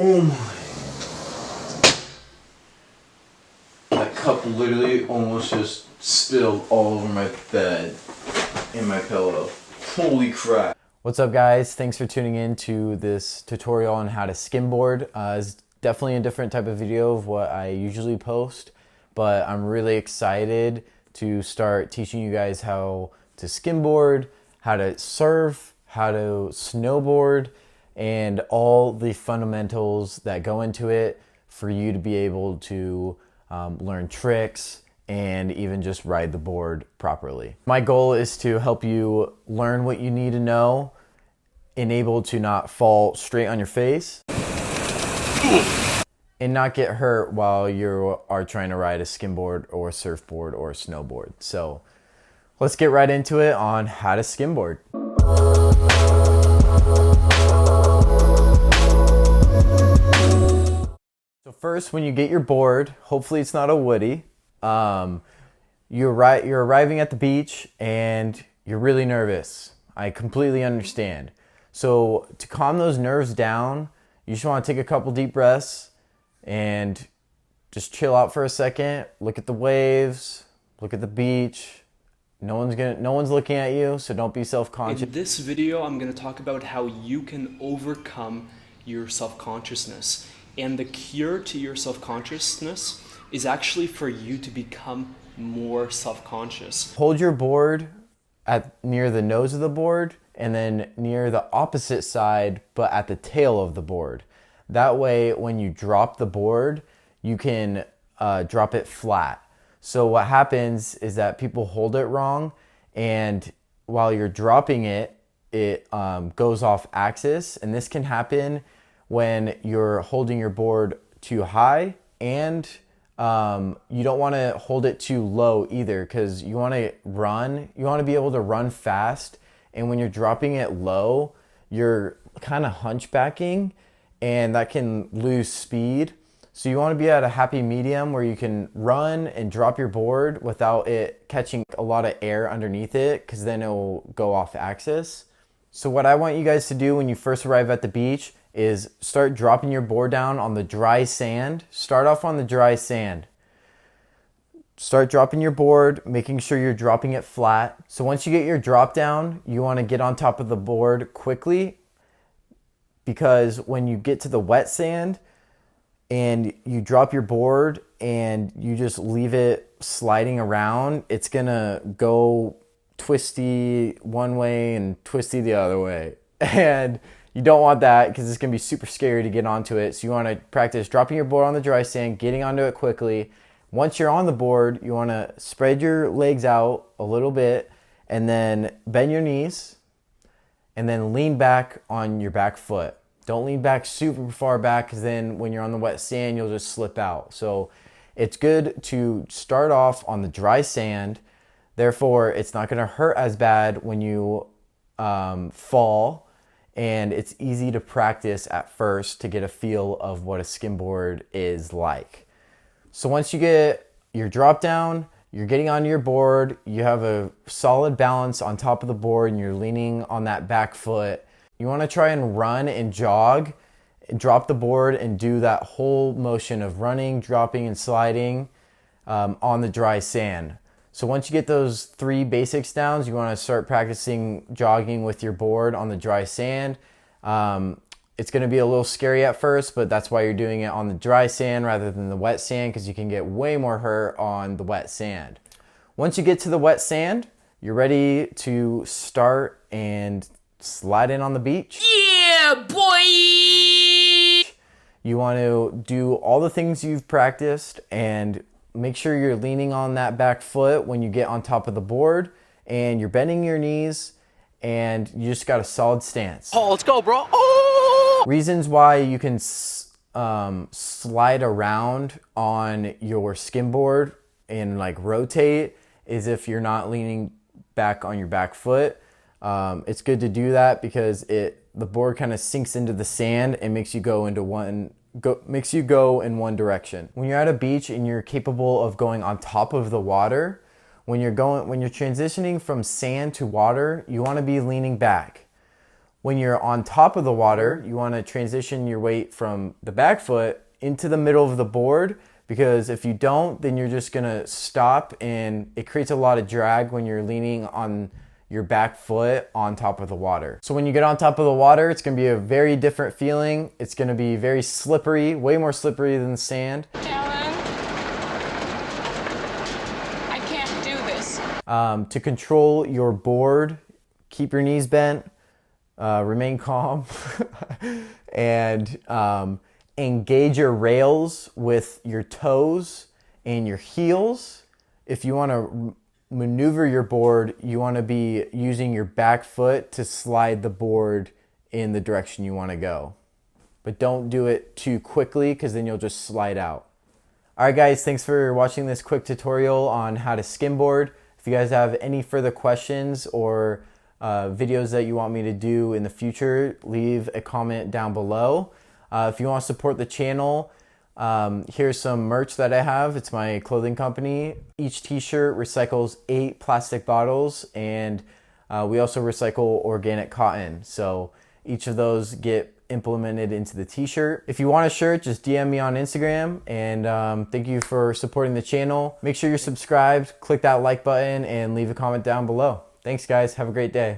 Oh my. That cup literally almost just spilled all over my bed and my pillow. Holy crap. What's up guys? Thanks for tuning in to this tutorial on how to skimboard. It's definitely a different type of video of what I usually post, but I'm really excited to start teaching you guys how to skimboard, how to surf, how to snowboard, and all the fundamentals that go into it for you to be able to learn tricks and even just ride the board properly. My goal is to help you learn what you need to know, enable to not fall straight on your face, and not get hurt while you are trying to ride a skimboard or a surfboard or a snowboard. So let's get right into it on how to skimboard. So first, when you get your board, hopefully it's not a woody, you're arriving at the beach and you're really nervous. I completely understand. So to calm those nerves down, you just want to take a couple deep breaths and just chill out for a second. Look at the waves, look at the beach. No one's looking at you, so don't be self-conscious. In this video, I'm going to talk about how you can overcome your self-consciousness. And the cure to your self-consciousness is actually for you to become more self-conscious. Hold your board near the nose of the board and then near the opposite side, but at the tail of the board. That way, when you drop the board, you can drop it flat. So what happens is that people hold it wrong, and while you're dropping it, it goes off axis, and this can happen when you're holding your board too high, and you don't want to hold it too low either, because you want to be able to run fast, and when you're dropping it low, you're kind of hunchbacking, and that can lose speed. So you want to be at a happy medium where you can run and drop your board without it catching a lot of air underneath it, because then it will go off axis. So what I want you guys to do when you first arrive at the beach is start dropping your board down on the dry sand. Start off on the dry sand. Start dropping your board, making sure you're dropping it flat. So once you get your drop down, you want to get on top of the board quickly, because when you get to the wet sand and you drop your board and you just leave it sliding around, it's gonna go twisty one way and twisty the other way. And you don't want that, because it's gonna be super scary to get onto it. So you wanna practice dropping your board on the dry sand, getting onto it quickly. Once you're on the board, you wanna spread your legs out a little bit and then bend your knees and then lean back on your back foot. Don't lean back super far back, because then when you're on the wet sand, you'll just slip out. So it's good to start off on the dry sand. Therefore, it's not gonna hurt as bad when you fall. And it's easy to practice at first to get a feel of what a skimboard is like. So once you get your drop down, you're getting onto your board, you have a solid balance on top of the board, and you're leaning on that back foot. You want to try and run and jog and drop the board and do that whole motion of running, dropping, and sliding on the dry sand. So once you get those three basics down, you want to start practicing jogging with your board on the dry sand. It's going to be a little scary at first, but that's why you're doing it on the dry sand rather than the wet sand, because you can get way more hurt on the wet sand. Once you get to the wet sand, you're ready to start and slide in on the beach. Yeah, boy! You want to do all the things you've practiced and make sure you're leaning on that back foot when you get on top of the board, and you're bending your knees, and you just got a solid stance. Oh, let's go, bro. Oh! Reasons why you can slide around on your skimboard and like rotate is if you're not leaning back on your back foot. It's good to do that because the board kind of sinks into the sand and makes you go in one direction. When you're at a beach and you're capable of going on top of the water, when you're transitioning from sand to water, you want to be leaning back. When you're on top of the water, you want to transition your weight from the back foot into the middle of the board, because if you don't, then you're just going to stop and it creates a lot of drag when you're leaning on your back foot on top of the water. So when you get on top of the water, it's going to be a very different feeling. It's going to be very slippery, way more slippery than sand. Alan, I can't do this. To control your board, keep your knees bent, remain calm, and engage your rails with your toes and your heels. If you want to maneuver your board, you want to be using your back foot to slide the board in the direction you want to go. But don't do it too quickly, because then you'll just slide out. Alright guys, thanks for watching this quick tutorial on how to skimboard. If you guys have any further questions or videos that you want me to do in the future, leave a comment down below. If you want to support the channel, here's some merch that I have. It's my clothing company. Each t-shirt recycles 8 plastic bottles, and we also recycle organic cotton. So each of those get implemented into the t-shirt. If you want a shirt, just DM me on Instagram, and thank you for supporting the channel. Make sure you're subscribed, click that like button, and leave a comment down below. Thanks guys, have a great day.